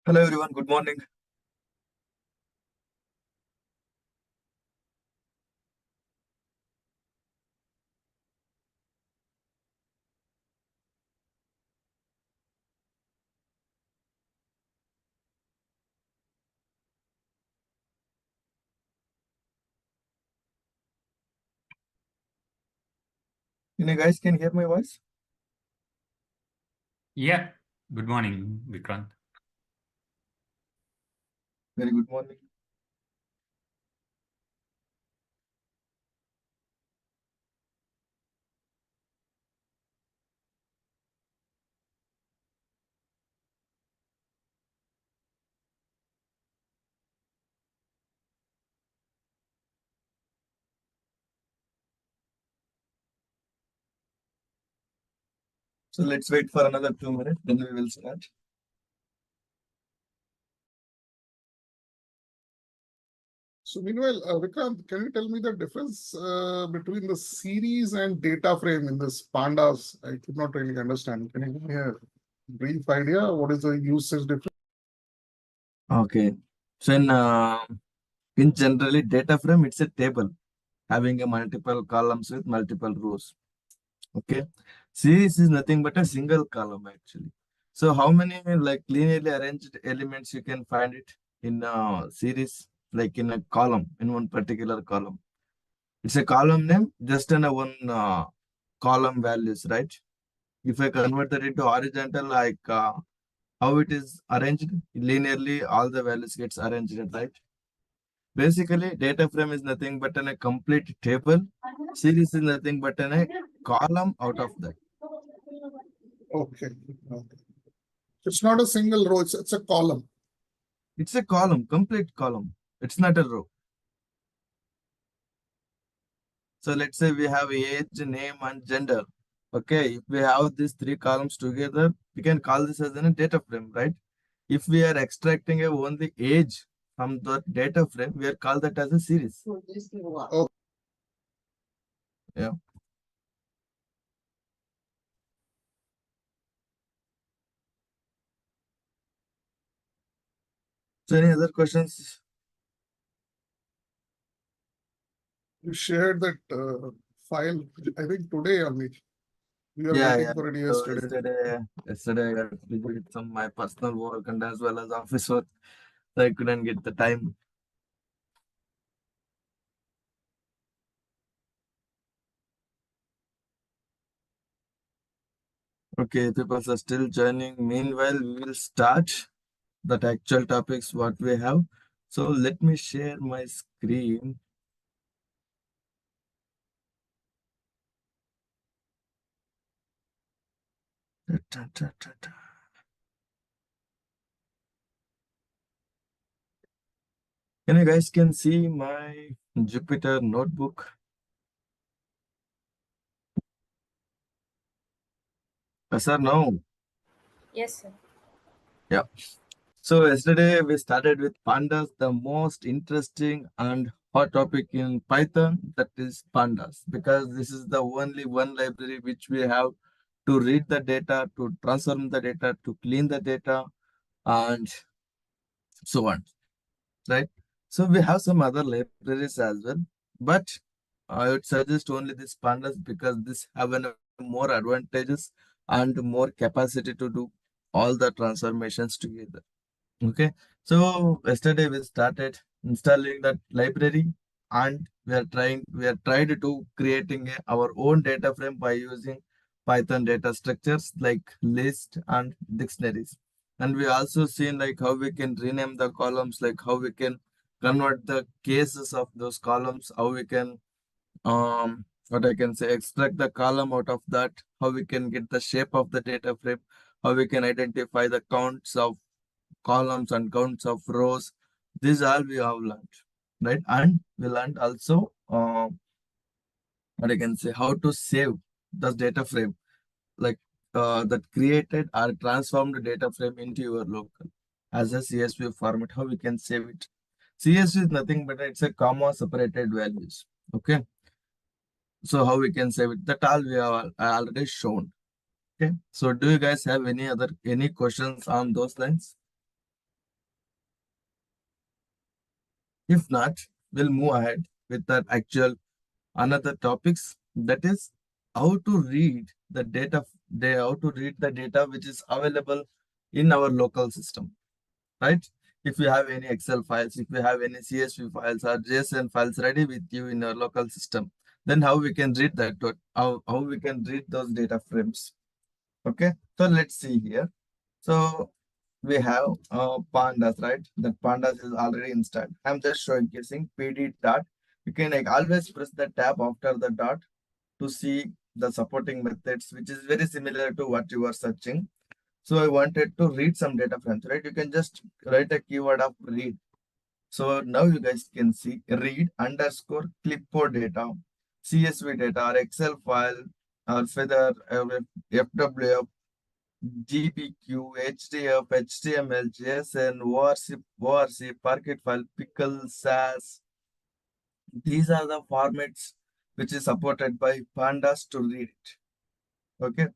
Hello everyone, good morning. You guys can hear my voice? Yeah. Good morning, Vikrant. Very good morning. So let's wait for another 2 minutes, then we will start. So meanwhile, Vikrant, can you tell me the difference between the series and data frame in this pandas? I could not really understand. Can you give me a brief idea? What is the usage difference? Okay. So in generally data frame, it's a table having a multiple columns with multiple rows. Okay. Series is nothing but a single column actually. So how many like linearly arranged elements you can find it in a series, like in a column, in one particular column? It's a column name, just in a one column values, right? If I convert that into horizontal, like how it is arranged linearly, all the values gets arranged, right? Basically, data frame is nothing but a complete table. Series is nothing but a column out of that. Okay. Okay. It's not a single row, it's a column. It's a column, complete column. It's not a row. So let's say we have age, name, and gender. Okay, if we have these three columns together, we can call this as a data frame, right? If we are extracting only age from the data frame, we are called that as a series. Okay. Yeah. So any other questions? You shared that file, I think today only. We are Yeah, waiting yeah. for it So yesterday. yesterday I got busy with some my personal work and as well as office work, so I couldn't get the time. Okay, people are still joining. Meanwhile, we will start the actual topics what we have. So let me share my screen. Ta, ta, ta, ta. Can you guys can see my Jupyter notebook? Yes or no? Yes, sir. Yeah. So yesterday we started with pandas, the most interesting and hot topic in Python, that is pandas, because this is the only one library which we have to read the data, to transform the data, to clean the data, and so on, right? So we have some other libraries as well, but I would suggest only this pandas because this have more advantages and more capacity to do all the transformations together. Okay, so yesterday we started installing that library, and we are tried to creating our own data frame by using Python data structures like list and dictionaries. And we also seen like how we can rename the columns, like how we can convert the cases of those columns, how we can what I can say, extract the column out of that, how we can get the shape of the data frame, how we can identify the counts of columns and counts of rows. These all we have learned, right? And we learned also what I can say, how to save the data frame, like that created or transformed data frame into your local as a CSV format, how we can save it. CSV is nothing but it's a comma separated values. Okay. So how we can save it, that all we have already shown. Okay. So do you guys have any questions on those lines? If not, we'll move ahead with that actual another topics, that is how to read the data, how to read the data which is available in our local system, right? If you have any Excel files, if you have any CSV files or JSON files ready with you in your local system, then how we can read that, how we can read those data frames. Okay, so let's see here. So we have pandas, right? That pandas is already installed. I'm just showcasing pd dot. You can like always press the tab after the dot to see the supporting methods, which is very similar to what you are searching. So I wanted to read some data frames, right? You can just write a keyword of read. So now you guys can see read underscore clipboard data, CSV data, or Excel file, or Feather, FWF, GPQ, HDF, HTML, JSON, ORC, Parquet file, Pickle, SAS. These are the formats which is supported by pandas to read it. Okay.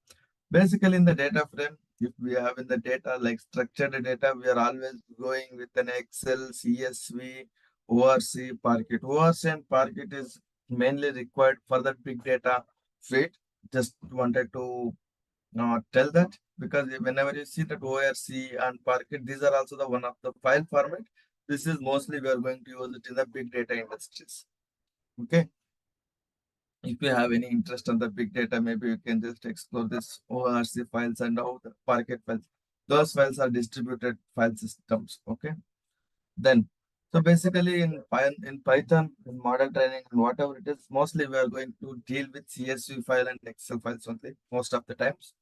Basically, in the data frame, if we have in the data like structured data, we are always going with an Excel, CSV, ORC, Parquet. ORC and Parquet is mainly required for the big data fit. Just wanted to tell that because whenever you see that ORC and Parquet, these are also the one of the file format. This is mostly we are going to use it in the big data industries. Okay. If you have any interest on the big data, maybe you can just explore this ORC files and all the Parquet files. Those files are distributed file systems. Okay. Then, so basically in Python, in model training and whatever it is, mostly we are going to deal with CSV file and Excel files only most of the times.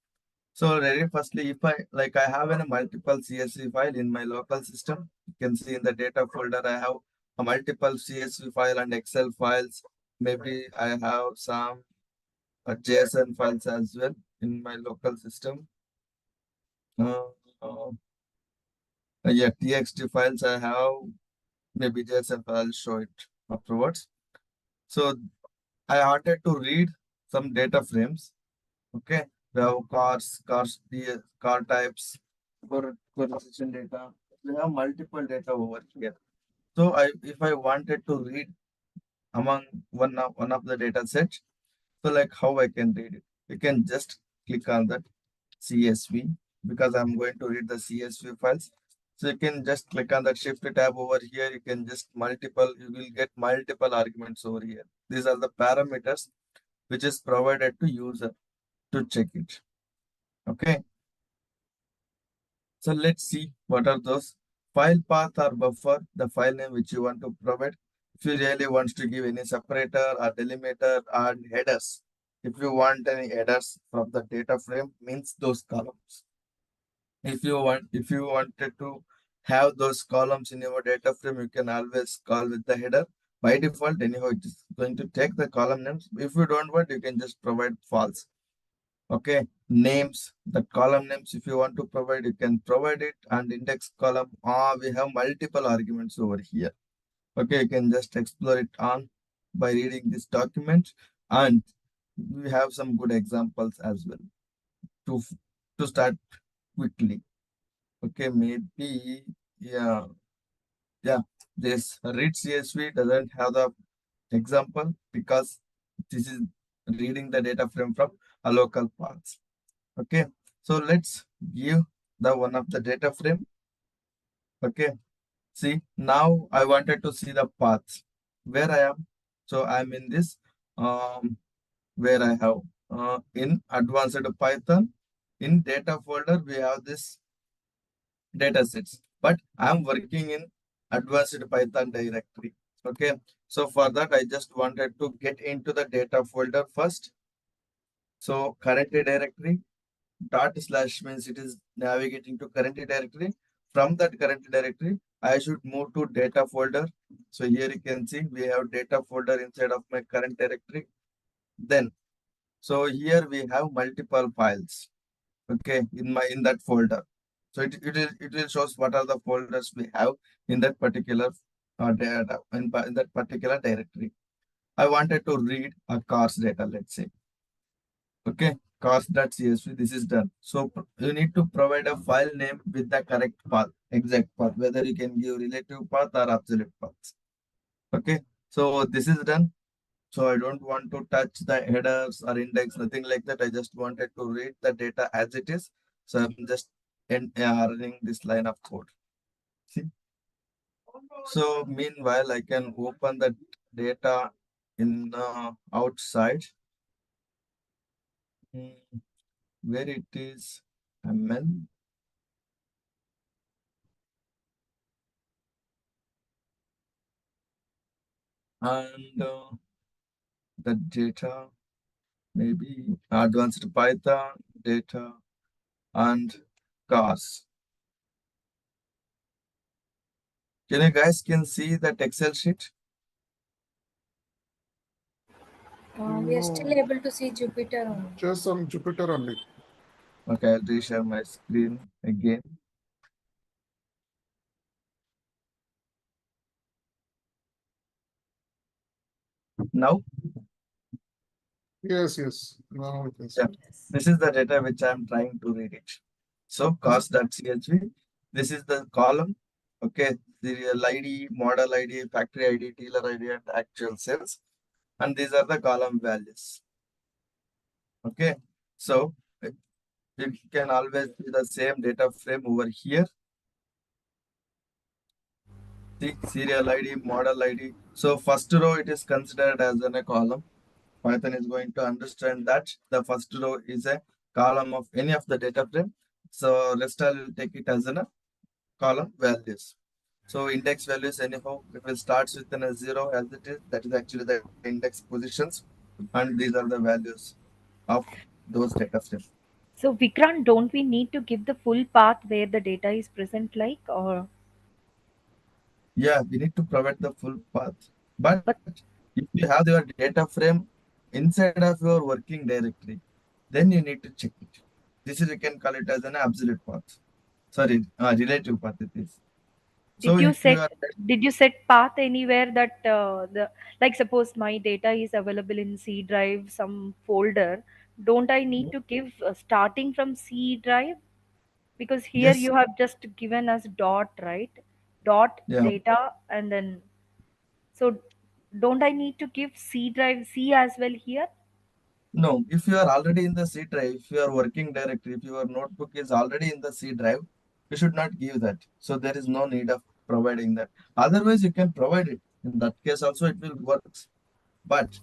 So very firstly, if I have a multiple CSV file in my local system, you can see in the data folder, I have a multiple CSV file and Excel files. Maybe I have some JSON files as well in my local system. Uh, uh, yeah, TXT files I have, maybe JSON file, I'll show it afterwards. So I wanted to read some data frames. Okay, we have car types, correlation data. We have multiple data over here. So if I wanted to read among one of the data sets, so like how I can read it, you can just click on that CSV because I'm going to read the CSV files. So you can just click on that shift tab over here. You can just you will get multiple arguments over here. These are the parameters which is provided to user to check it. Okay. So let's see what are those file path or buffer, the file name which you want to provide. If you really want to give any separator or delimiter or headers, if you want any headers from the data frame, means those columns. If you wanted to have those columns in your data frame, you can always call with the header. By default, anyhow, it is going to take the column names. If you don't want, you can just provide false. Okay, names, the column names, if you want to provide, you can provide it, and index column, we have multiple arguments over here. Okay, you can just explore it on by reading this document, and we have some good examples as well to start quickly. Okay, maybe, yeah, this read CSV doesn't have the example because this is reading the data frame from a local paths. Okay, so let's give the one of the data frame. Okay, see, now I wanted to see the paths where I am. So I'm in this where I have in advanced Python. In data folder we have this data sets, but I'm working in advanced Python directory. Okay, so for that I just wanted to get into the data folder first. So current directory // means it is navigating to current directory. From that current directory, I should move to data folder. So here you can see we have data folder inside of my current directory. Then, so here we have multiple files. Okay, in that folder. So it will shows what are the folders we have in that particular data in that particular directory. I wanted to read a cars data, let's say. Okay, cars.csv, this is done. So you need to provide a file name with the correct path, exact path, whether you can give relative path or absolute paths. Okay, so this is done. So I don't want to touch the headers or index, nothing like that. I just wanted to read the data as it is. So I'm just running this line of code. See? So meanwhile, I can open the data in outside. Where it is ML. And the data, maybe advanced Python data and cars. Can you guys can see that Excel sheet? We are still No, able to see Jupyter only. just on Jupyter only. Okay, I'll reshare my screen again. Now, Yes. Now we can see. yeah, this is the data which I'm trying to read it. So cost.csv, this is the column. Okay, serial ID, model ID, factory ID, dealer ID, and actual sales. And these are the column values. Okay, so you can always see the same data frame over here. See serial ID, model ID. So first row it is considered as a column. Python is going to understand that the first row is a column of any of the data frame. So rest I will take it as a column values. So index values anyhow, if it starts with a 0 as it is, that is actually the index positions, and these are the values of those data frames. So Vikrant, don't we need to give the full path where the data is present, like, or Yeah, we need to provide the full path. But but if you have your data frame inside of your working directory, then you need to check it. This is, you can call it as an absolute path. Sorry, relative path it is. So did you if you set are, did you set path anywhere that the like suppose my data is available in C drive some folder, don't I need to give starting from C drive? Because here yes, you have just given us dot, right? Dot yeah, data, and then so don't I need to give C drive C as well here? no, if you are already in the C drive, if you are working directory, if your notebook is already in the C drive, you should not give that. So there is no need of providing that. Otherwise, you can provide it. In that case, also it will work. But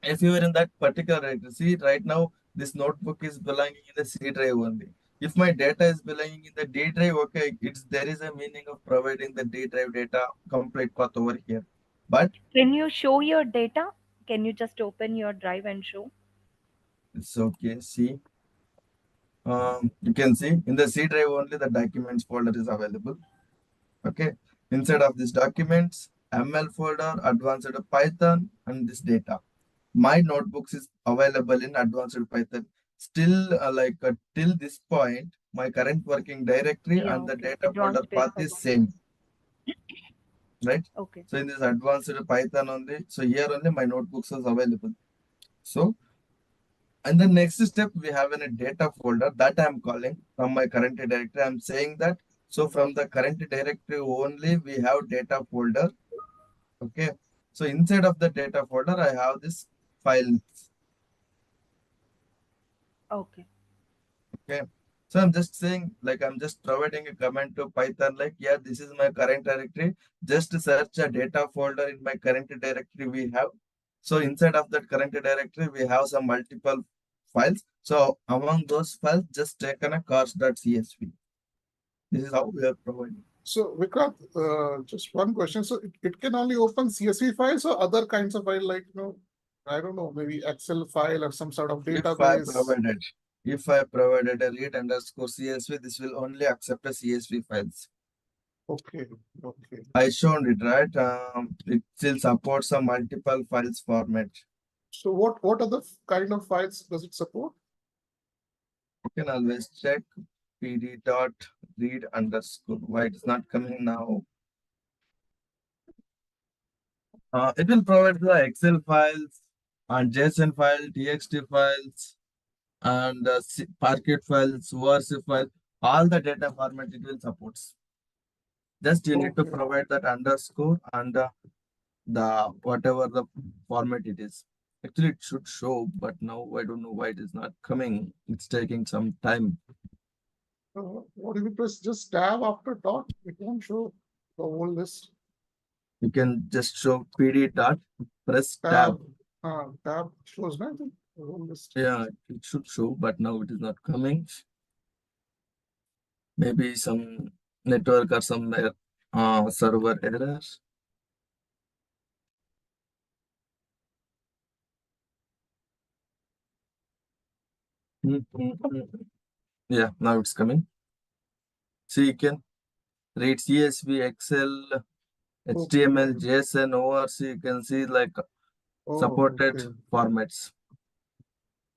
if you are in that particular directory, see right now, this notebook is belonging in the C drive only. If my data is belonging in the D drive, okay, it's there is a meaning of providing the D drive data complete path over here. But Can you show your data? Can you just open your drive and show? it's okay. See, you can see in the C drive only the documents folder is available. Okay, inside of this documents, ML folder, advanced Python, and this data. My notebooks is available in advanced Python. Still, till this point, my current working directory Yeah, and the okay. data folder Advanced path paper. is same, right? Okay. So in this advanced Python only, so here only my notebooks is available. So, and the next step we have in a data folder that I'm calling from my current directory. I'm saying that, so from the current directory only we have data folder. Okay. So inside of the data folder, I have this file. Okay. Okay. So I'm just saying, like, I'm just providing a command to Python, like, yeah, this is my current directory. Just search a data folder in my current directory we have. So inside of that current directory, we have some multiple files. So among those files, just take on a cars.csv. This is how we are providing. So Vikrant, just one question. So it can only open CSV files or other kinds of file like, I don't know, maybe Excel file or some sort of database. If I provided a read underscore CSV, this will only accept a CSV files. Okay. I shown it, right? It still supports some multiple files format. So what other kind of files does it support? You can always check pd dot read underscore. Why it's not coming now? It will provide the Excel files and JSON file, TXT files, and Parquet files, ORC file. All the data format it will support. Just you need to Okay. provide that underscore and the whatever the format it is. Actually, it should show, but now I don't know why it is not coming. It's taking some time. What if you press just tab after dot? It won't show the whole list. You can just show PD dot, press tab. Tab shows nothing. The whole list. Yeah, it should show, but now it is not coming. Maybe some network or some server error. Yeah, now it's coming. See, you can read CSV, Excel, HTML, JSON, ORC. You can see like supported Okay. formats.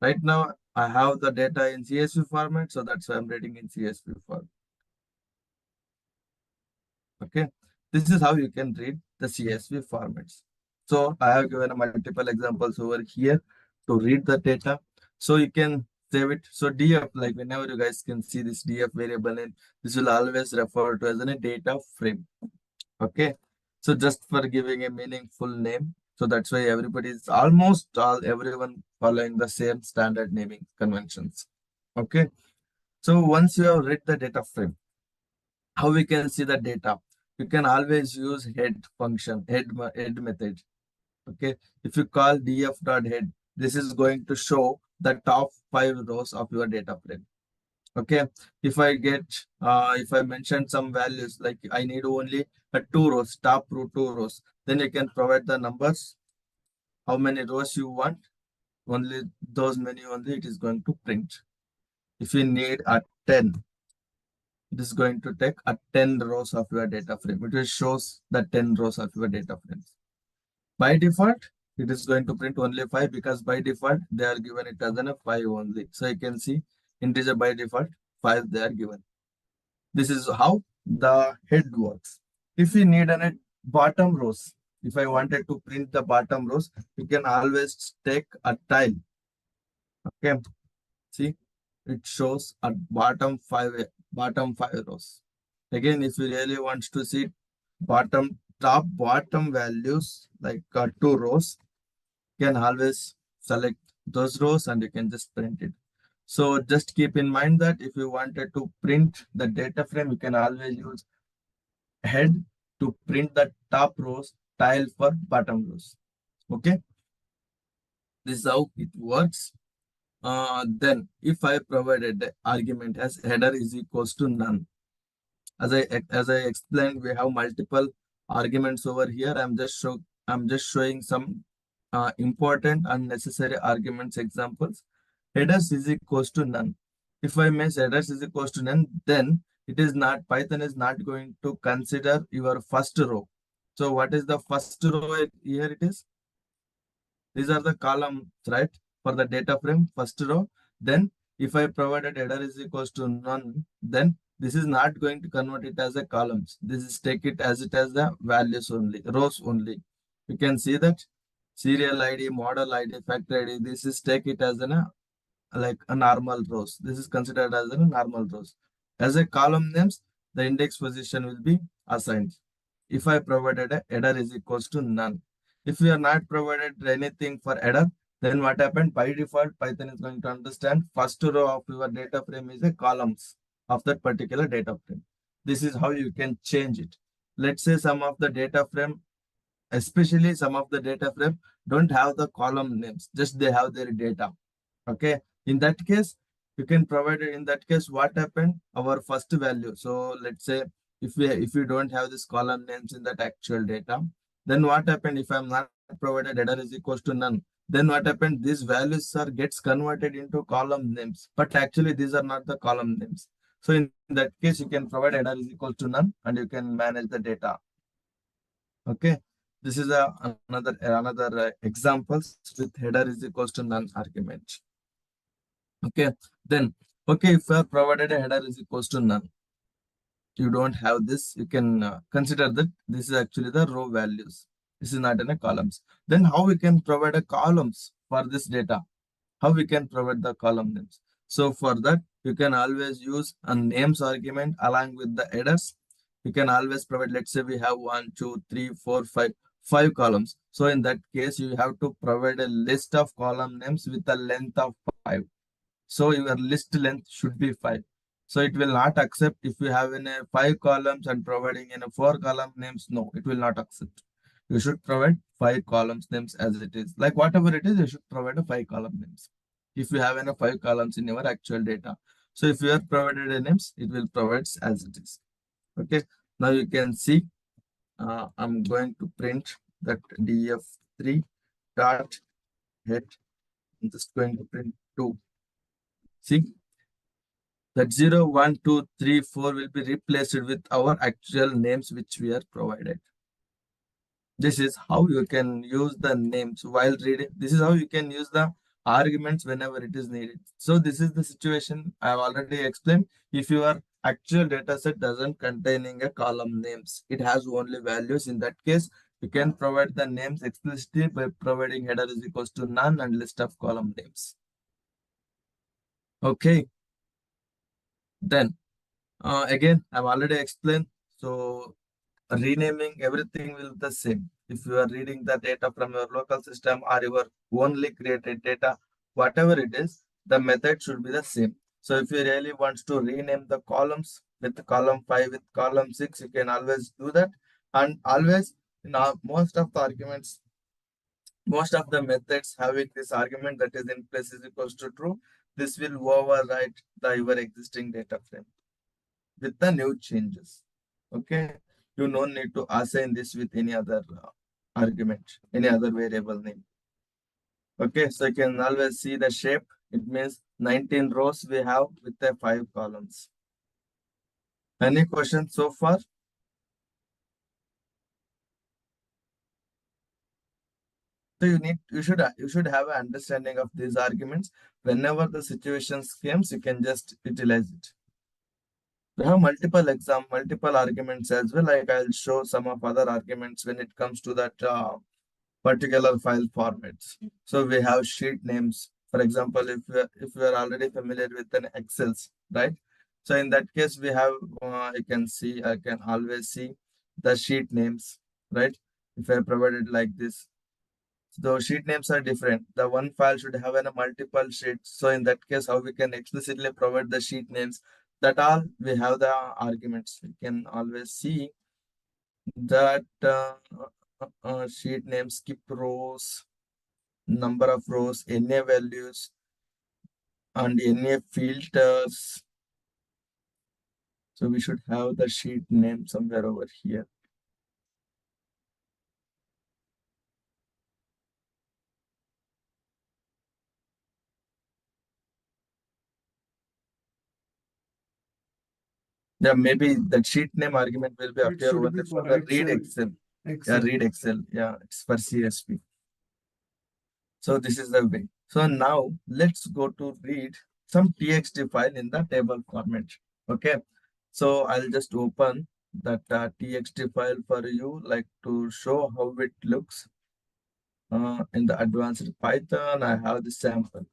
Right now, I have the data in CSV format, so that's why I'm reading in CSV format. Okay, this is how you can read the CSV formats. So I have given multiple examples over here to read the data. So you can save it. So DF, like whenever you guys can see this DF variable in, this will always refer to as a data frame. Okay, so just for giving a meaningful name. So that's why everybody is everyone following the same standard naming conventions. Okay, so once you have read the data frame, how we can see the data? You can always use head function, head method. Okay, if you call df.head, this is going to show the top 5 rows of your data frame. Okay, if I mention some values like I need only a 2 rows, top row 2 rows, then you can provide the numbers, how many rows you want, only those many only it is going to print. If you need a 10, it is going to take a 10 rows of your data frame. It will shows the 10 rows of your data frames. By default, it is going to print only 5 because by default, they are given it as a 5 only. So you can see integer by default, 5 they are given. This is how the head works. If you need a bottom rows, if I wanted to print the bottom rows, you can always take a tile. Okay, see, it shows at bottom five rows. Again, if you really want to see top bottom values like 2 rows, you can always select those rows and you can just print it. So just keep in mind that if you wanted to print the data frame, you can always use head to print the top rows, tile for bottom rows. Okay, this is how it works. Then if I provided the argument as header is equals to none, as I explained, we have multiple arguments over here. I'm just showing some important and necessary arguments examples. Headers is equals to none. If I make headers is equals to none, then Python is not going to consider your first row. So what is the first row here? It is, these are the columns, right? For the data frame, first row. Then if I provided header is equals to none, then this is not going to convert it as a columns. This is take it as the values only, rows only. You can see that serial ID, model ID, factor ID, this is take it as like a normal rows. This is considered as a normal rows. As a column names, the index position will be assigned. If I provided a header is equals to none. If we are not provided anything for header, then what happened? By default, Python is going to understand first row of your data frame is a columns of that particular data frame. This is how you can change it. Let's say some of the data frame, especially some of the data frame, don't have the column names, just they have their data. Okay, in that case, you can provide it. In that case, what happened? Our first value. So let's say if we don't have this column names in that actual data, then what happened if I'm not provided header is equals to none? Then what happened? These values gets converted into column names, but actually these are not the column names. So in that case, you can provide header is equal to none and you can manage the data. Okay, this is another examples with header is equals to none argument. Okay, then if you are provided a header is equals to none, you don't have this, you can consider that this is actually the row values. This is not in a columns. Then how we can provide a columns for this data? How we can provide the column names? So for that, you can always use a names argument along with the headers. You can always provide, let's say we have 1, 2, 3, 4, 5, 5 columns. So in that case, you have to provide a list of column names with a length of 5. So your list length should be 5. So it will not accept if you have in a 5 columns and providing in a 4 column names. No, it will not accept. You should provide 5 columns names as it is. Like whatever it is, you should provide a 5 column names. If you have in a 5 columns in your actual data. So if you have provided a names, it will provide as it is. Okay. Now you can see I'm going to print that df3 dot head. I'm just going to print 2. See that 0, 1, 2, 3, 4 will be replaced with our actual names which we are provided. This is how you can use the names while reading. This is how you can use the arguments whenever it is needed. So this is the situation I have already explained. If your actual data set doesn't containing a column names, it has only values. In that case, you can provide the names explicitly by providing header is equals to none and list of column names. Okay. Then again, I've already explained. So renaming everything will be the same. If you are reading the data from your local system or your only created data, whatever it is, the method should be the same. So if you really want to rename the columns with column 5 with column 6, you can always do that. And always in most of the arguments, most of the methods having this argument that is in place is equals to true, this will override your existing data frame with the new changes. Okay, you don't need to assign this with any other argument, any other variable name. Okay, so you can always see the shape. It means 19 rows we have with the 5 columns. Any questions so far? So you should have an understanding of these arguments. Whenever the situations comes, you can just utilize it. We have multiple arguments as well. Like I'll show some of other arguments when it comes to that particular file formats. So we have sheet names. For example, if we are already familiar with an Excels, right? So in that case, we have I can always see the sheet names, right? If I provided like this, the sheet names are different. The one file should have a multiple sheets. So in that case, how we can explicitly provide the sheet names? That all we have the arguments. We can always see that sheet name, skip rows, number of rows, NA values, and NA filters. So we should have the sheet name somewhere over here. Yeah, maybe the sheet name argument will be It appear should only be for for the read Excel. Excel. Yeah, read Excel. Yeah, it's for CSV. So this is the way. So now let's go to read some TXT file in the table format. Okay. So I'll just open that TXT file for you, like to show how it looks. In the advanced Python, I have the sample.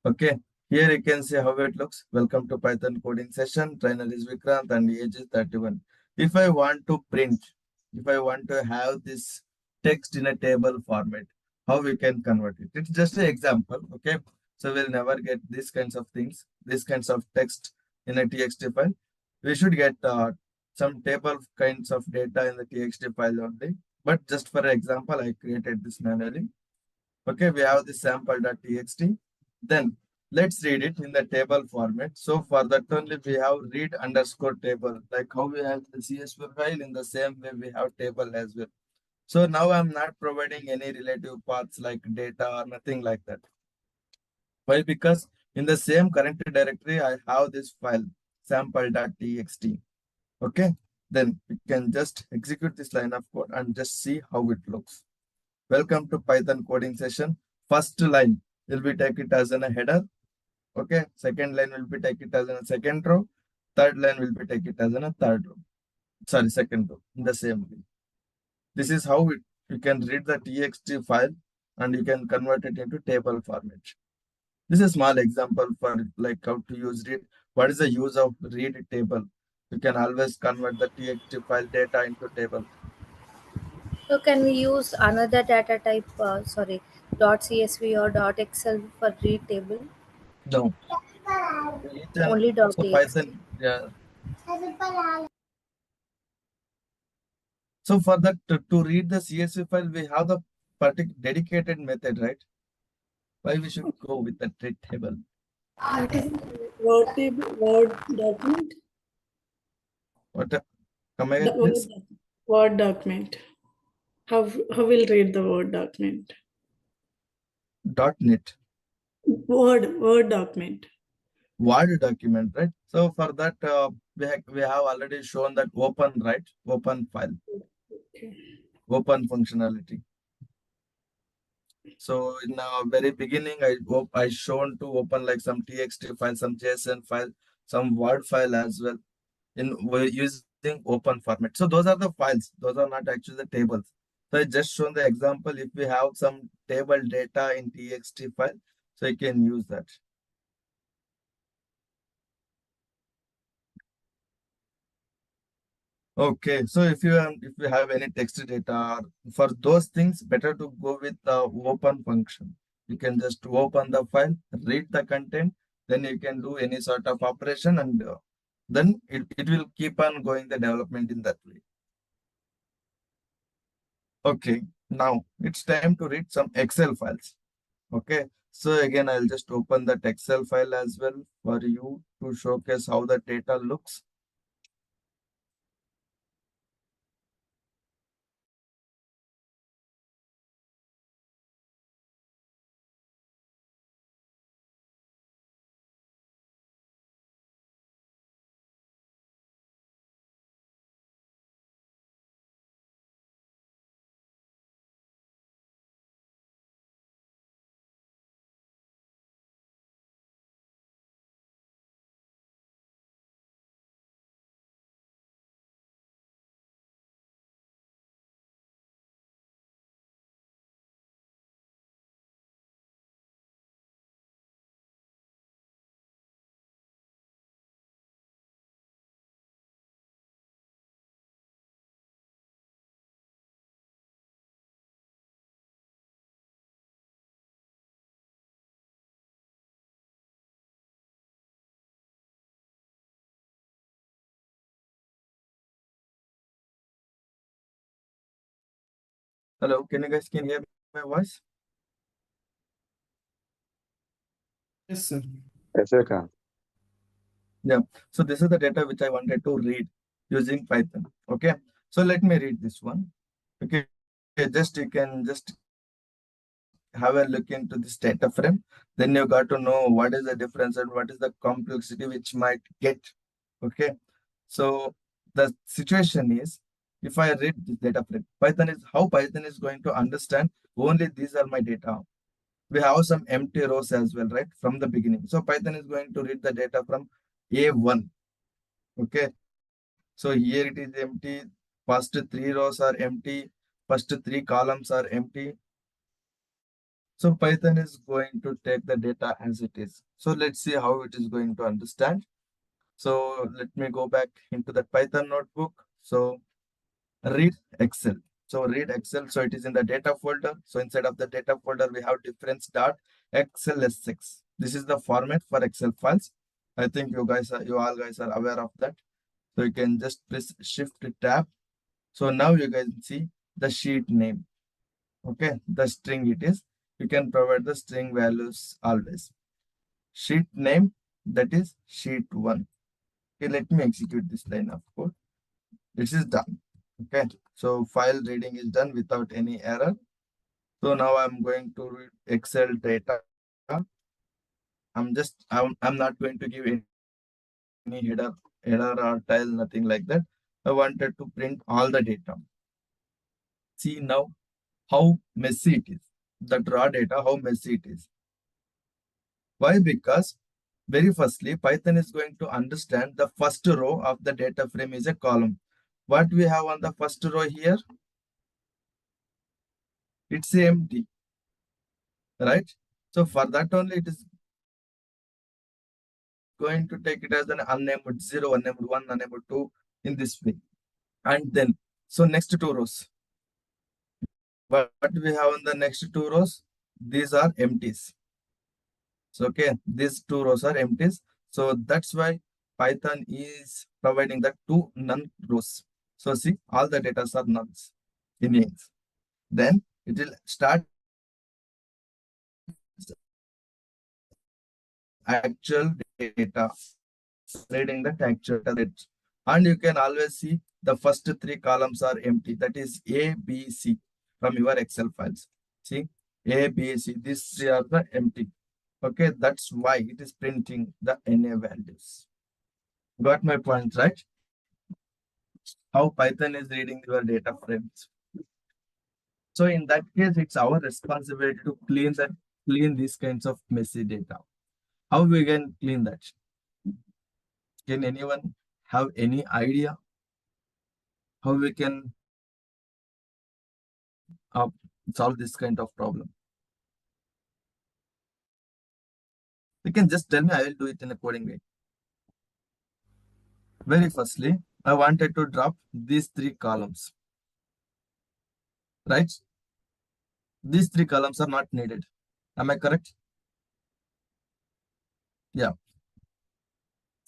Okay. Here you can see how it looks. Welcome to Python coding session. Trainer is Vikrant and age is 31. If I want to print, if I want to have this text in a table format, how we can convert it? It's just an example. Okay. So we'll never get these kinds of things, these kinds of text in a TXT file. We should get some table kinds of data in the TXT file only. But just for example, I created this manually. Okay, we have the sample.txt. Then let's read it in the table format. So for that only we have read underscore table, like how we have the CSV file, in the same way we have table as well. So now I'm not providing any relative paths like data or nothing like that. Why? Because in the same current directory, I have this file sample.txt. Okay, then we can just execute this line of code and just see how it looks. Welcome to Python coding session. First line will be take it as a header. Okay, second line will be take it as a second row. Third line will be take it as a third row. Sorry, second row in the same way. This is how you can read the TXT file and you can convert it into table format. This is a small example for like how to use read. What is the use of read table? You can always convert the TXT file data into table. So can we use another data type, .csv or .excel for read table? No, Only so .txt. Python, yeah. So for that, to read the CSV file, we have the dedicated method, right? Why we should go with the read table? What is Word table, Word document? What? Come The again, please. Word document. How will read the Word document? .NET. Word document. Word document, right? So for that, we have already shown that open, right? Open file, Okay. open functionality. So in the very beginning, I shown to open like some TXT file, some JSON file, some Word file as well. We're using open format. So those are the files. Those are not actually the tables. So I just shown the example. If we have some table data in TXT file, so you can use that. Okay, so if you have any text data for those things, better to go with the open function. You can just open the file, read the content, then you can do any sort of operation, and then it will keep on going the development in that way. Okay, now it's time to read some Excel files. Okay, so again, I'll just open that Excel file as well for you to showcase how the data looks. Hello, can you guys hear my voice? Yes, sir. Yes, I can. Yeah, so this is the data which I wanted to read using Python. Okay, so let me read this one. Okay, just you can just have a look into this data frame. Then you got to know what is the difference and what is the complexity which might get. Okay, so the situation is, if I read this data frame, Python is going to understand only these are my data. We have some empty rows as well, right? From the beginning. So Python is going to read the data from A1. Okay, so here it is empty. First three rows are empty. First three columns are empty. So Python is going to take the data as it is. So let's see how it is going to understand. So let me go back into the Python notebook. So read Excel. So read Excel. So it is in the data folder. So inside of the data folder, we have difference dot XLSX. This is the format for Excel files. I think you all guys are aware of that. So you can just press Shift Tab. So now you guys see the sheet name. Okay, the string it is. You can provide the string values always. Sheet name, that is sheet 1. Okay, let me execute this line of code. This is done. Okay, so file reading is done without any error. So now I'm going to read Excel data. I'm not going to give any header or tile, nothing like that. I wanted to print all the data. See now how messy it is. That raw data, how messy it is. Why? Because very firstly, Python is going to understand the first row of the data frame is a column. What we have on the first row here? It's empty, right? So for that only, it is going to take it as an unnamed 0, unnamed 1, unnamed 2 in this way. And then, so next two rows. what we have in the next two rows, these are empties. So okay, these two rows are empties. So that's why Python is providing the two none rows. So see, all the data are nulls in ends. Then it will start actual data, reading that actual data. And you can always see the first three columns are empty. That is A, B, C from your Excel files. See, A, B, C, these three are the empty. Okay, that's why it is printing the NA values. Got my point, right? How Python is reading your data frames. So in that case, it's our responsibility to clean these kinds of messy data. How we can clean that? Can anyone have any idea how we can solve this kind of problem? You can just tell me, I will do it in a coding way. Very firstly, I wanted to drop these three columns, right? These three columns are not needed. Am I correct? Yeah.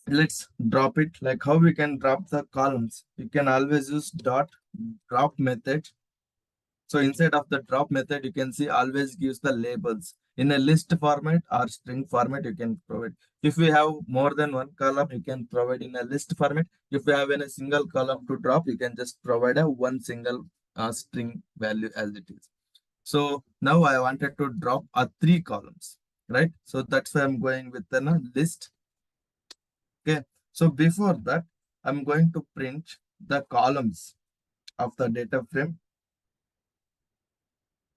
Let's drop it. Like how we can drop the columns. You can always use dot drop method. So inside of the drop method, you can see always gives the labels in a list format or string format. You can provide. If we have more than one column, you can provide in a list format. If you have in a single column to drop, you can just provide a one single string value as it is. So now I wanted to drop three columns, right? So that's why I'm going with a list. Okay. So before that, I'm going to print the columns of the data frame.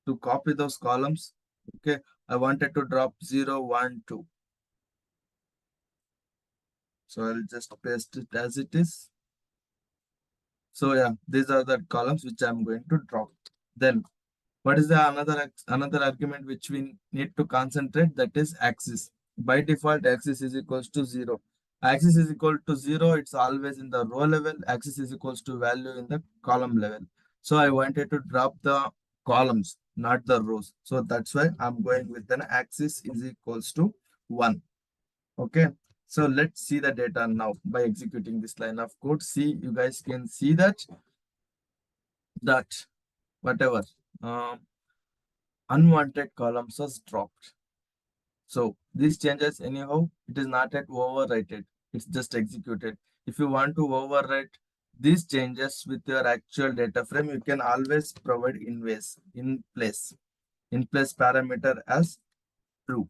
To copy those columns, okay, I wanted to drop 0, 1, 2. So I'll just paste it as it is. So yeah, these are the columns which I'm going to drop. Then what is the another argument which we need to concentrate? That is axis. By default, axis is equals to 0. Axis is equal to 0. It's always in the row level. Axis is equals to value in the column level. So I wanted to drop the columns, not the rows. So that's why I'm going with an axis is equals to 1. Okay. So let's see the data now by executing this line of code. See, you guys can see that whatever unwanted columns was dropped. So these changes anyhow, it is not yet overwritten. It's just executed. If you want to overwrite these changes with your actual data frame, you can always provide in place parameter as true.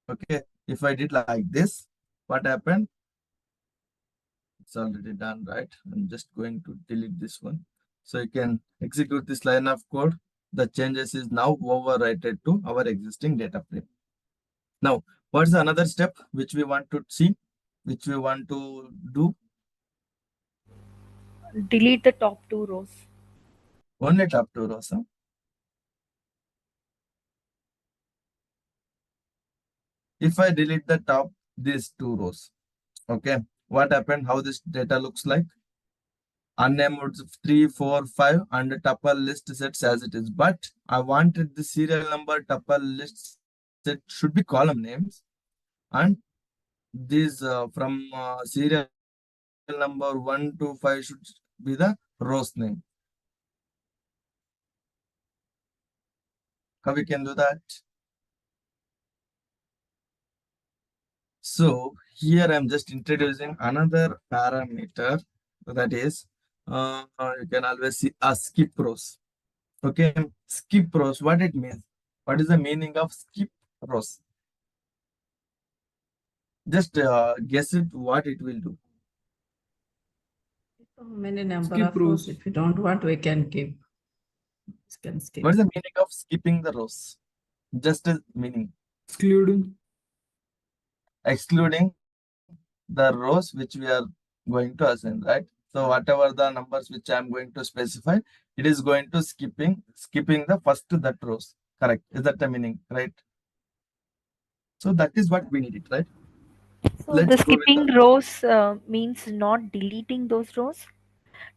Okay. If I did like this, what happened? It's already done, right? I'm just going to delete this one. So you can execute this line of code. The changes is now overwritten to our existing data frame. Now, what's another step which we want to see, which we want to do? Delete the top two rows. Only top two rows. Huh? If I delete the top, these two rows, okay, what happened? How this data looks like? Unnamed 3, 4, 5 and the tuple list sets as it is. But I wanted the serial number tuple list set should be column names, and these from serial number 1 to 5 should be the rows name. How we can do that? So here I'm just introducing another parameter, that is you can always see a skip rows. Okay, skip rows, what it means? What is the meaning of skip rows? Just guess it, what it will do. So many number Skip of rows. rows. If you don't want, we can keep. We can skip. What is the meaning of skipping the rows? Just a meaning. Excluding the rows which we are going to assign, right? So whatever the numbers which I'm going to specify, it is going to skipping the first that rows. Correct. Is that the meaning, right? So that is what we needed, right? So Let's the go with skipping rows means not deleting those rows.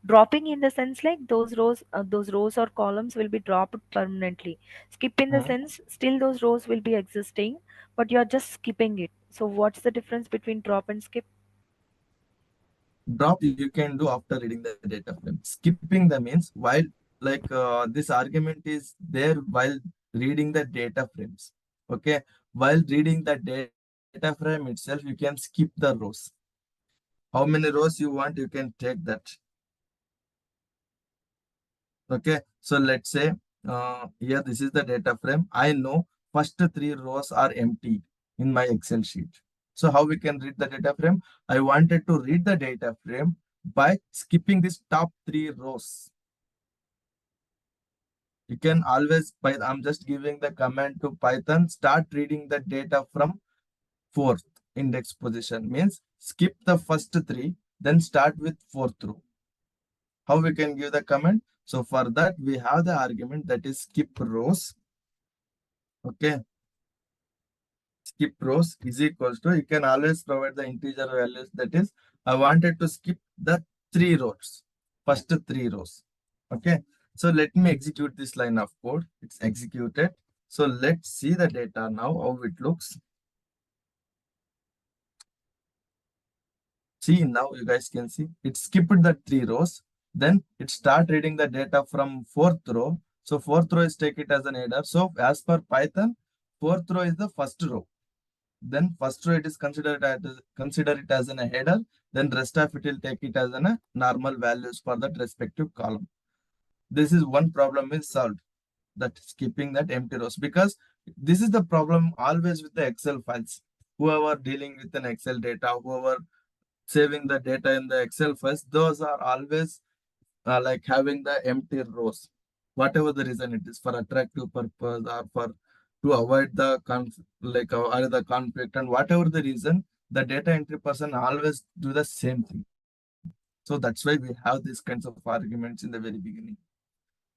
Dropping in the sense like those rows or columns will be dropped permanently. Skip in the Mhm. sense still those rows will be existing, but you're just skipping it. So what's the difference between drop and skip? Drop you can do after reading the data frame. Skipping the means while this argument is there while reading the data frames. Okay, while reading the data frame itself, you can skip the rows. How many rows you want, you can take that. Okay, so let's say here this is the data frame. I know first three rows are empty in my Excel sheet. So how we can read the data frame? I wanted to read the data frame by skipping this top three rows. You can always, I'm just giving the command to Python, start reading the data from fourth index position. Means skip the first three, then start with fourth row. How we can give the command? So for that, we have the argument that is skip rows. Okay. Skip rows is equals to, you can always provide the integer values. That is, I wanted to skip the three rows, first three rows. Okay. So let me execute this line of code. It's executed. So let's see the data now, how it looks. See, now you guys can see it skipped the three rows. Then it start reading the data from fourth row. So fourth row is take it as an header. So as per Python, fourth row is the first row. Then first row it is consider it as a header. Then rest of it will take it as a normal values for that respective column. This is one problem is solved. That skipping that empty rows, because this is the problem always with the Excel files. Whoever dealing with an Excel data, whoever saving the data in the Excel files, those are always like having the empty rows. Whatever the reason it is, for attractive purpose or for to avoid the avoid the conflict, and whatever the reason, the data entry person always do the same thing. So that's why we have these kinds of arguments in the very beginning.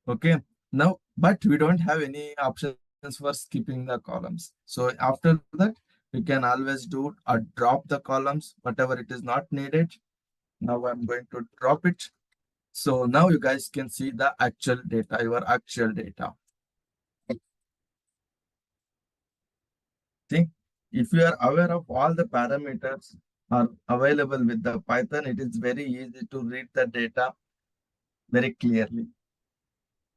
Okay, now, but we don't have any options for skipping the columns. So after that, we can always do a drop the columns, whatever it is not needed. Now I'm going to drop it. So now you guys can see the actual data, your actual data. See, if you are aware of all the parameters are available with the Python, it is very easy to read the data very clearly.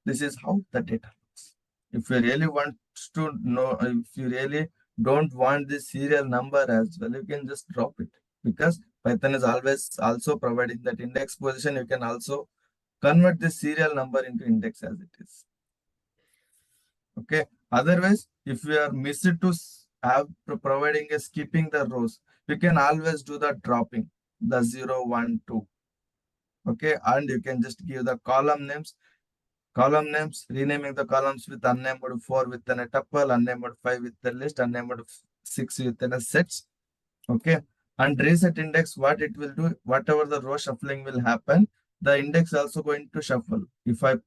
This is how the data looks. If you really want to know, if you really don't want the serial number as well, you can just drop it, because Python is always also providing that index position. You can also convert the serial number into index as it is. Okay. Otherwise, if you are missed to have providing a skipping the rows, you can always do the dropping, the 0, 1, 2. Okay. And you can just give the column names, renaming the columns with unnamed 4 with a tuple, unnamed 5 with the list, unnamed 6 with a sets. Okay. And reset index, what it will do, whatever the row shuffling will happen, the index also going to shuffle. If I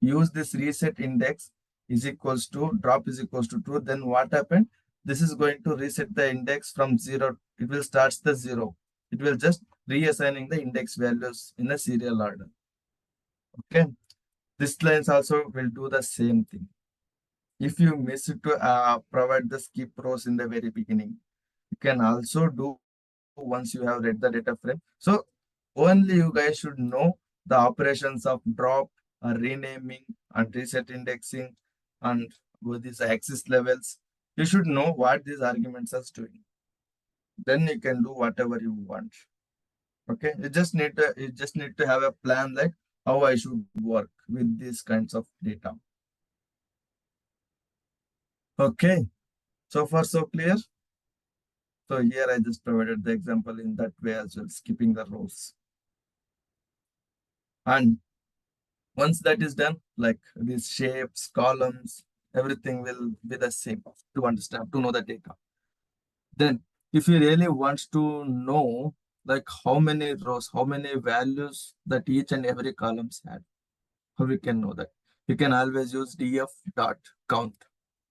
use this reset index is equals to drop is equals to true, then what happened? This is going to reset the index from 0. It will start the 0. It will just reassigning the index values in a serial order. Okay. This lines also will do the same thing. If you miss to provide the skip rows in the very beginning, you can also do once you have read the data frame. So only you guys should know the operations of drop, renaming, and reset indexing, and with these access levels. You should know what these arguments are doing. Then you can do whatever you want. Okay, you just need to have a plan like how I should work with these kinds of data. Okay, so far so clear. So here I just provided the example in that way as well, skipping the rows. And once that is done, like these shapes, columns, everything will be the same to understand, to know the data. Then if you really want to know like how many rows, how many values that each and every columns had, how we can know that? You can always use df.count.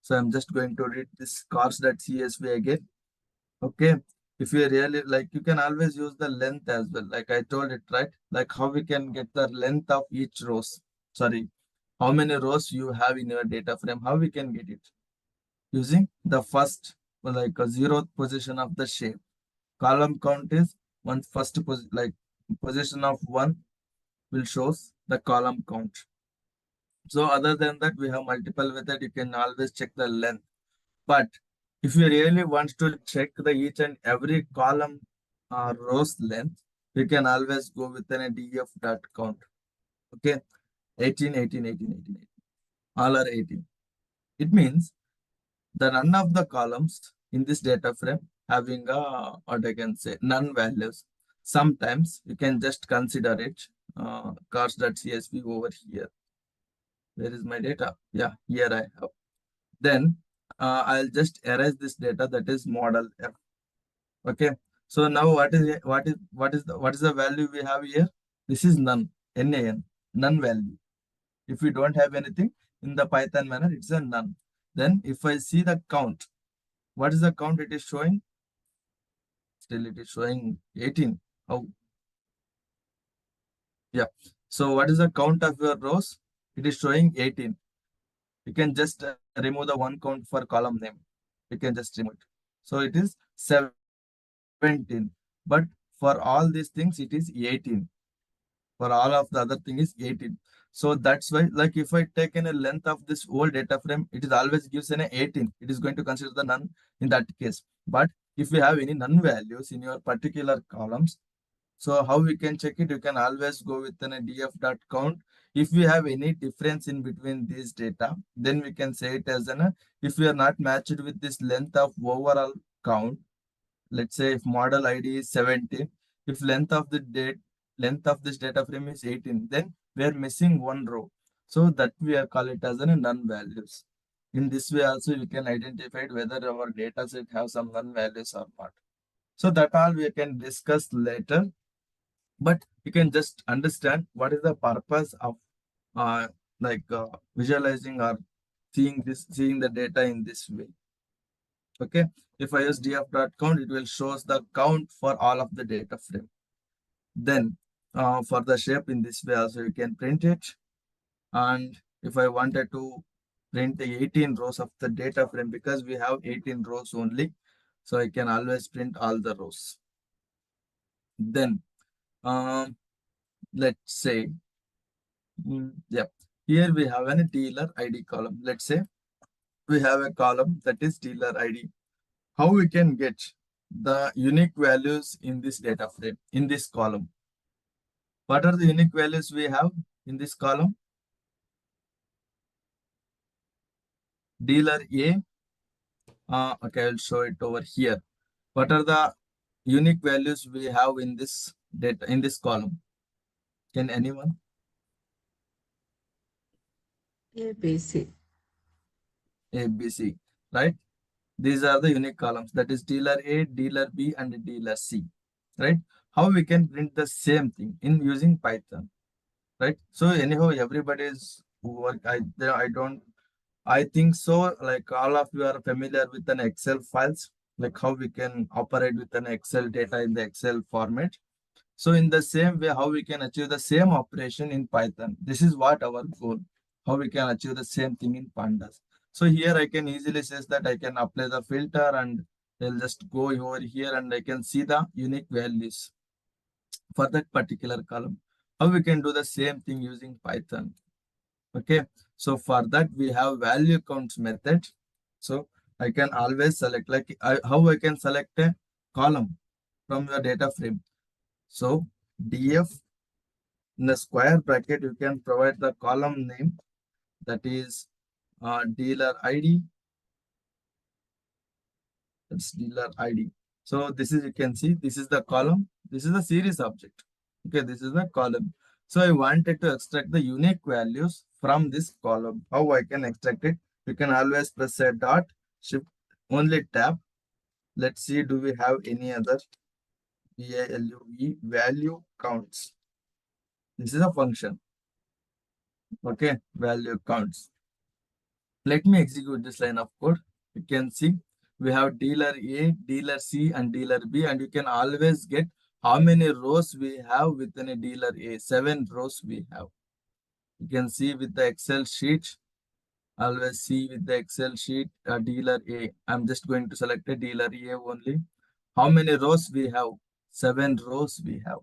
So I'm just going to read this cars.csv again. Okay. if you really like, you can always use the length as well. Like I told it, right? Like how we can get the length of each rows. Sorry, how many rows you have in your data frame, how we can get it? Using the first, like a 0th position of the shape. Column count is one first position of 1 will shows the column count. So other than that, we have multiple method. You can always check the length. But if you really want to check the each and every column rows length, you can always go with an df dot count. Okay, 18, 18, 18, 18, 18. All are 18. It means the none of the columns in this data frame having a, what I can say, none values. Sometimes you can just consider it cars.csv over here. Where is my data? Yeah, here I have. Then I'll just erase this data, that is model F. Okay. So now what is the value we have here? This is none, NaN, none value. If we don't have anything in the Python manner, it's a none. Then if I see the count, what is the count it is showing? Still it is showing 18. Oh, yeah. So what is the count of your rows? It is showing 18. You can just remove the one count for column name. You can just remove it. So it is 17. But for all these things, it is 18. For all of the other thing is 18. So that's why, like if I take in a length of this whole data frame, it is always gives an 18. It is going to consider the none in that case. But if you have any none values in your particular columns, so how we can check it? You can always go with an df dot count. If we have any difference in between these data, then we can say it as an, if we are not matched with this length of overall count, let's say if model ID is 17, if length of this data frame is 18, then we are missing one row. So that we are call it as a none values. In this way also you can identify whether our data set have some none values or not. So that all we can discuss later. But you can just understand what is the purpose of visualizing or seeing the data in this way. Okay, if I use df dot count, it will shows the count for all of the data frame. Then for the shape in this way also you can print it. And if I wanted to print the 18 rows of the data frame, because we have 18 rows only, so I can always print all the rows. Then let's say, here we have a dealer ID column. Let's say we have a column that is dealer ID. How we can get the unique values in this data frame, in this column? What are the unique values we have in this column? Dealer A. Okay, I'll show it over here. What are the unique values we have in this data, in this column? Can anyone? ABC. ABC, right? These are the unique columns, that is dealer A, dealer B, and dealer C, right? How we can print the same thing in using Python, right? So anyhow, everybody's work, I think so, like all of you are familiar with an Excel files, like how we can operate with an Excel data in the Excel format. So in the same way, how we can achieve the same operation in Python. This is what our goal, how we can achieve the same thing in Pandas. So here I can easily say that I can apply the filter and they'll just go over here and I can see the unique values for that particular column. How we can do the same thing using Python. Okay, so for that we have value counts method. So I can always select, like how I can select a column from the data frame. So df in the square bracket, you can provide the column name, that is dealer ID. That's dealer ID. So this is, you can see, this is the column. This is the series object. Okay, this is the column. So I wanted to extract the unique values from this column. How I can extract it? You can always press a dot, shift, only tab. Let's see, do we have any other value counts? This is a function. Okay, value counts. Let me execute this line of code. You can see we have dealer A, dealer C, and dealer B, and you can always get how many rows we have within a dealer A. 7 rows we have. You can see with the Excel sheet. Always see with the Excel sheet dealer A. I'm just going to select a dealer A only. How many rows we have? 7 rows we have.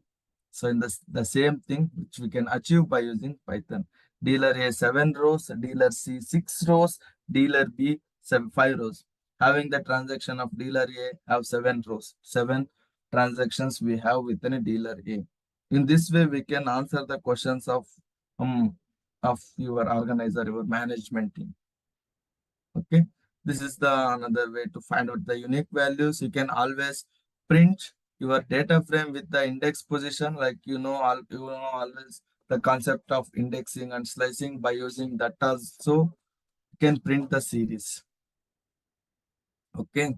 So in the same thing which we can achieve by using Python. Dealer A 7 rows, dealer C 6 rows, dealer B 5 rows. Having the transaction of dealer A have 7 rows. 7 transactions we have within a dealer A. In this way, we can answer the questions of your organizer, your management team. Okay, this is the another way to find out the unique values. You can always print your data frame with the index position, like always the concept of indexing and slicing. By using that also you can print the series. Okay,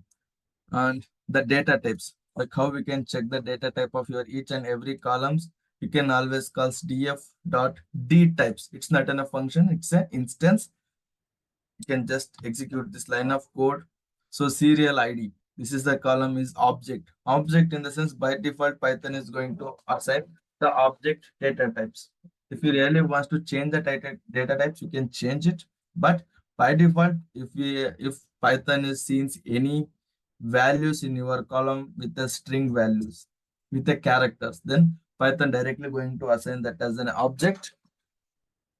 and the data types, like how we can check the data type of your each and every columns. You can always call df.d types. It's not a function, it's an instance. You can just execute this line of code. So serial ID, this is the column is object. Object in the sense by default Python is going to assign the object data types. If you really want to change the data types, you can change it. But by default, if Python is seeing any values in your column with the string values, with the characters, then Python directly going to assign that as an object.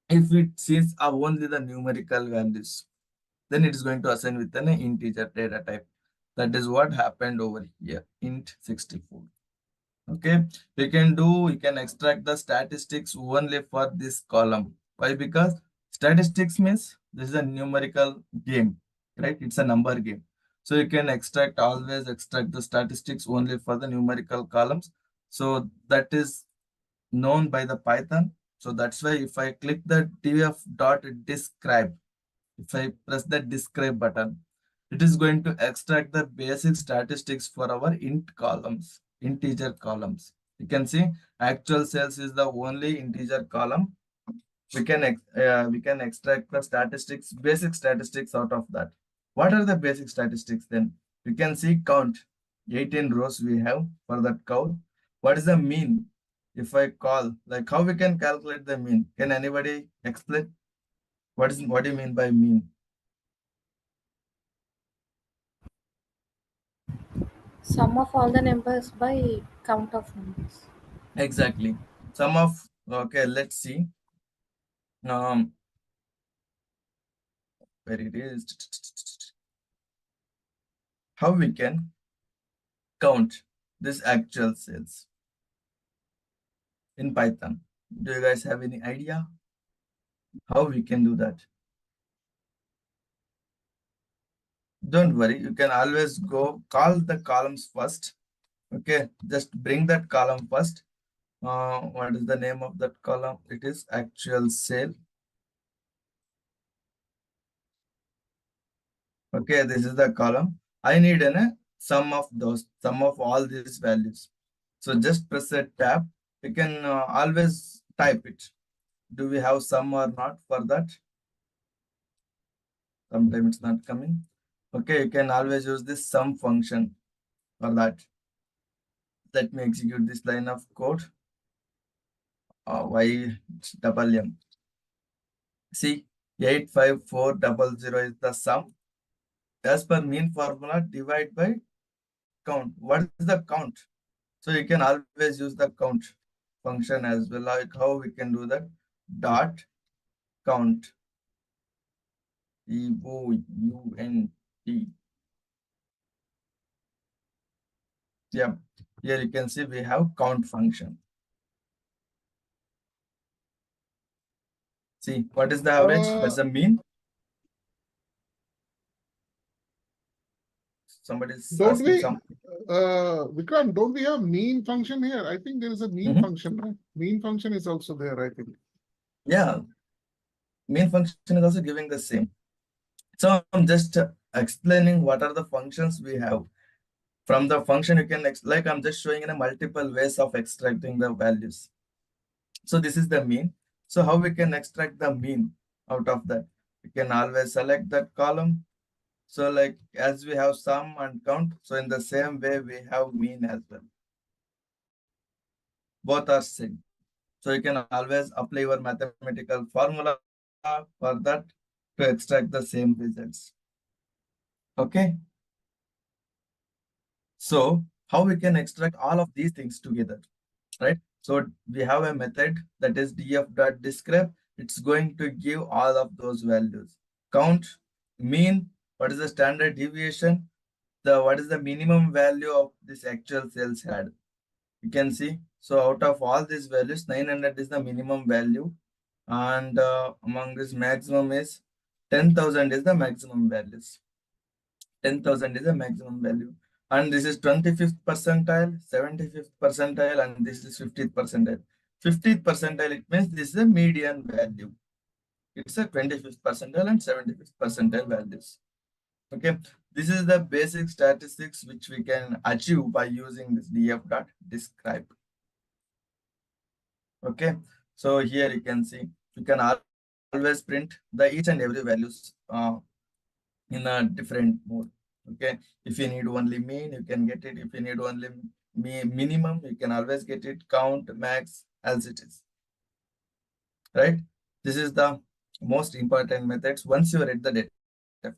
If it sees only the numerical values, then it is going to assign with an integer data type. That is what happened over here, int 64. Okay, we can extract the statistics only for this column. Why? Because statistics means this is a numerical game, right? It's a number game. So you can always extract the statistics only for the numerical columns. So that is known by the Python. So that's why if I click the df.describe, if I press the describe button, it is going to extract the basic statistics for our integer columns. You can see actual sales is the only integer column. We can extract the basic statistics out of that. What are the basic statistics then? You can see count, 18 rows we have for that count. What is the mean? If I call, like how we can calculate the mean? Can anybody explain? What do you mean by mean? Sum of all the numbers by count of numbers. Exactly. Okay, let's see. Where it is. How we can count this actual sales in Python. Do you guys have any idea how we can do that? Don't worry, you can always go call the columns first. Okay, just bring that column first. What is the name of that column? It is actual sale. Okay, this is the column. I need a sum of all these values. So just press a tab. You can always type it. Do we have sum or not for that? Sometimes it's not coming. Okay, you can always use this sum function for that. Let me execute this line of code. Y_M. See, 85400 is the sum. As per mean formula, divide by count. What is the count? So you can always use the count function as well. Like how we can do that? Dot count. EOUNT. Yeah, here you can see we have count function. See, what is the average? That's the mean. Somebody's Don't asking we, something. Vikrant, don't we have mean function here? I think there is a mean function, right? Mean function is also there, I think. Yeah, mean function is also giving the same. So I'm just explaining what are the functions we have. From the function, you can, like I'm just showing in a multiple ways of extracting the values. So this is the mean. So how we can extract the mean out of that? You can always select that column. So like as we have sum and count, so in the same way we have mean as well. Both are same. So you can always apply your mathematical formula for that to extract the same results. Okay. So how we can extract all of these things together, right? So we have a method that is df.describe. It's going to give all of those values. Count, mean, what is the standard deviation, what is the minimum value of this actual sales had. You can see, so out of all these values, 900 is the minimum value, and among this maximum is 10,000 is the maximum values. 10,000 is the maximum value, and this is 25th percentile, 75th percentile, and this is 50th percentile. 50th percentile, it means this is a median value. It's a 25th percentile and 75th percentile values. Okay, this is the basic statistics which we can achieve by using this df.describe. Okay, so here you can see, you can always print the each and every values in a different mode. Okay, if you need only mean, you can get it. If you need only minimum, you can always get it. Count, max, as it is. Right? This is the most important methods. Once you read the data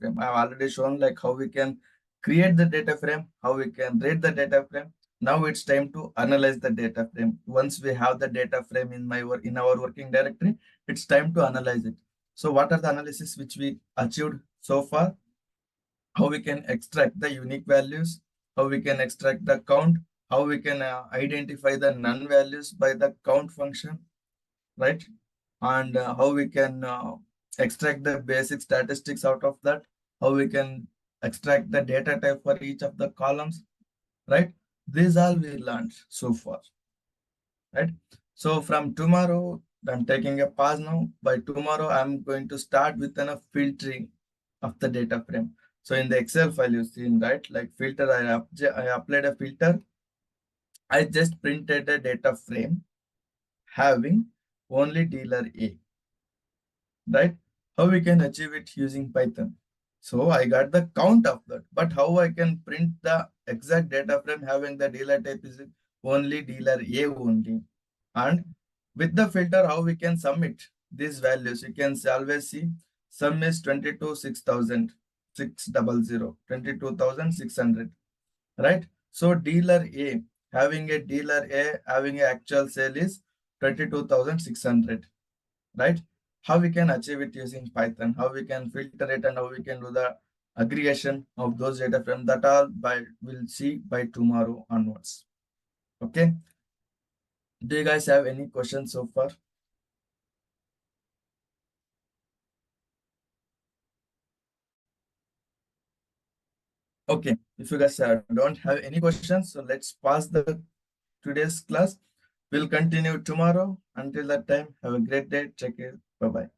frame, I have already shown like how we can create the data frame, how we can read the data frame. Now it's time to analyze the data frame. Once we have the data frame in our working directory, it's time to analyze it. So what are the analysis which we achieved so far? How we can extract the unique values, how we can extract the count, how we can identify the none values by the count function, right? And how we can extract the basic statistics out of that, how we can extract the data type for each of the columns, right? These all we learned so far, right? So from tomorrow, I'm taking a pause now. By tomorrow, I'm going to start with a filtering of the data frame. So in the Excel file you've seen, right? Like filter, I applied a filter. I just printed a data frame having only dealer A, right? How we can achieve it using Python? So I got the count of that, but how I can print the exact data frame having the dealer type is only dealer A only. And with the filter, how we can submit these values? You can always see sum is 22,600, 22,600, right? So dealer A, having a dealer A, having an actual sale is 22,600, right? How we can achieve it using Python, how we can filter it, and how we can do the aggregation of those data frame, that all we'll see by tomorrow onwards. Okay. Do you guys have any questions so far? Okay, if you guys don't have any questions, so let's pause the today's class. We'll continue tomorrow. Until that time, have a great day. Take care. Bye-bye.